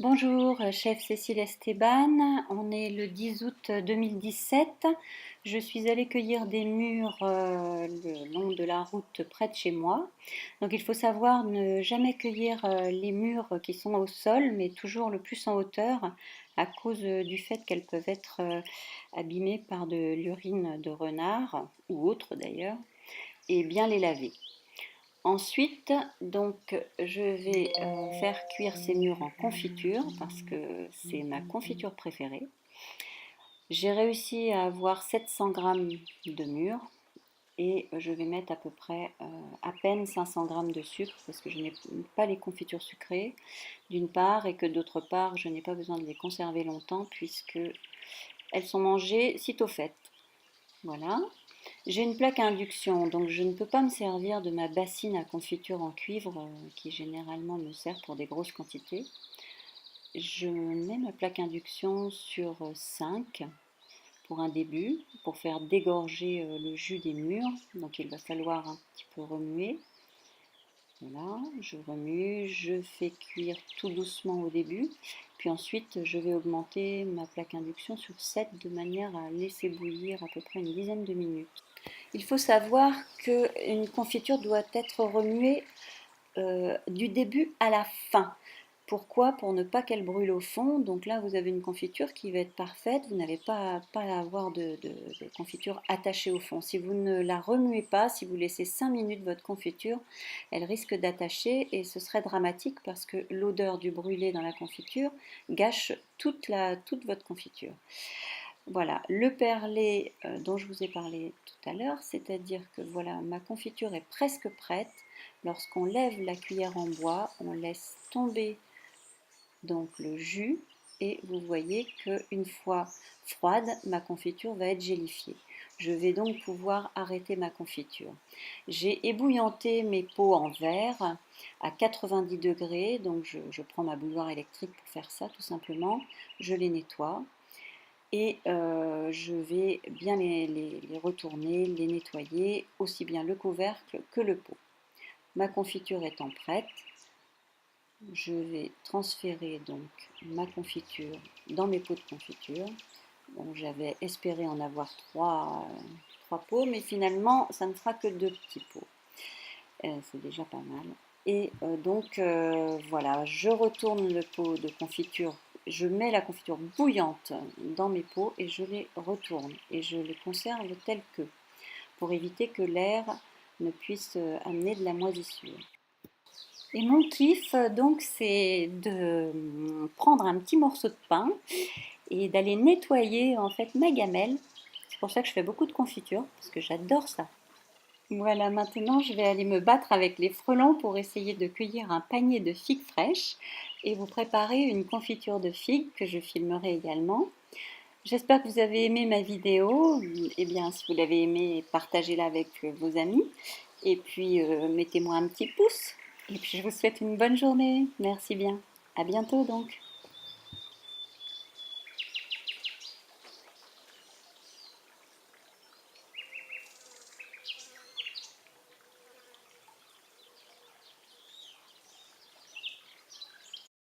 Bonjour, chef Cécile Esteban. On est le 10 août 2017. Je suis allée cueillir des mûres le long de la route près de chez moi. Donc il faut savoir ne jamais cueillir les mûres qui sont au sol, mais toujours le plus en hauteur, à cause du fait qu'elles peuvent être abîmées par de l'urine de renard, ou autre d'ailleurs, et bien les laver. Ensuite, donc, je vais faire cuire ces mûres en confiture parce que c'est ma confiture préférée. J'ai réussi à avoir 700 grammes de mûres et je vais mettre à peu près à peine 500 grammes de sucre parce que je n'ai pas les confitures sucrées d'une part et que d'autre part je n'ai pas besoin de les conserver longtemps puisque elles sont mangées sitôt faites. Voilà. J'ai une plaque à induction, donc je ne peux pas me servir de ma bassine à confiture en cuivre qui généralement me sert pour des grosses quantités. Je mets ma plaque induction sur 5 pour un début, pour faire dégorger le jus des mûres. Donc il va falloir un petit peu remuer. Voilà, je remue, je fais cuire tout doucement au début, puis ensuite je vais augmenter ma plaque induction sur 7 de manière à laisser bouillir à peu près une dizaine de minutes. Il faut savoir qu'une confiture doit être remuée du début à la fin. Pourquoi? Pour ne pas qu'elle brûle au fond. Donc là, vous avez une confiture qui va être parfaite. Vous n'avez pas à avoir de confiture attachée au fond. Si vous ne la remuez pas, si vous laissez 5 minutes votre confiture, elle risque d'attacher et ce serait dramatique parce que l'odeur du brûlé dans la confiture gâche toute votre confiture. Voilà, le perlé dont je vous ai parlé tout à l'heure, c'est-à-dire que voilà, ma confiture est presque prête. Lorsqu'on lève la cuillère en bois, on laisse tomber donc le jus et vous voyez qu'une fois froide, ma confiture va être gélifiée. Je vais donc pouvoir arrêter ma confiture. J'ai ébouillanté mes pots en verre à 90 degrés, donc je prends ma bouilloire électrique pour faire ça tout simplement. Je les nettoie et je vais bien les retourner, les nettoyer, aussi bien le couvercle que le pot. Ma confiture étant prête, je vais transférer donc ma confiture dans mes pots de confiture. Bon, j'avais espéré en avoir trois pots, mais finalement, ça ne fera que deux petits pots. C'est déjà pas mal. Et voilà, je retourne le pot de confiture, je mets la confiture bouillante dans mes pots et je les retourne et je les conserve tels que, pour éviter que l'air ne puisse amener de la moisissure. Et mon kiff, donc, c'est de prendre un petit morceau de pain et d'aller nettoyer en fait ma gamelle. C'est pour ça que je fais beaucoup de confiture, parce que j'adore ça. Voilà, maintenant je vais aller me battre avec les frelons pour essayer de cueillir un panier de figues fraîches et vous préparer une confiture de figues que je filmerai également. J'espère que vous avez aimé ma vidéo. Eh bien, si vous l'avez aimée, partagez-la avec vos amis. Et puis, mettez-moi un petit pouce. Et puis, je vous souhaite une bonne journée. Merci bien. À bientôt donc.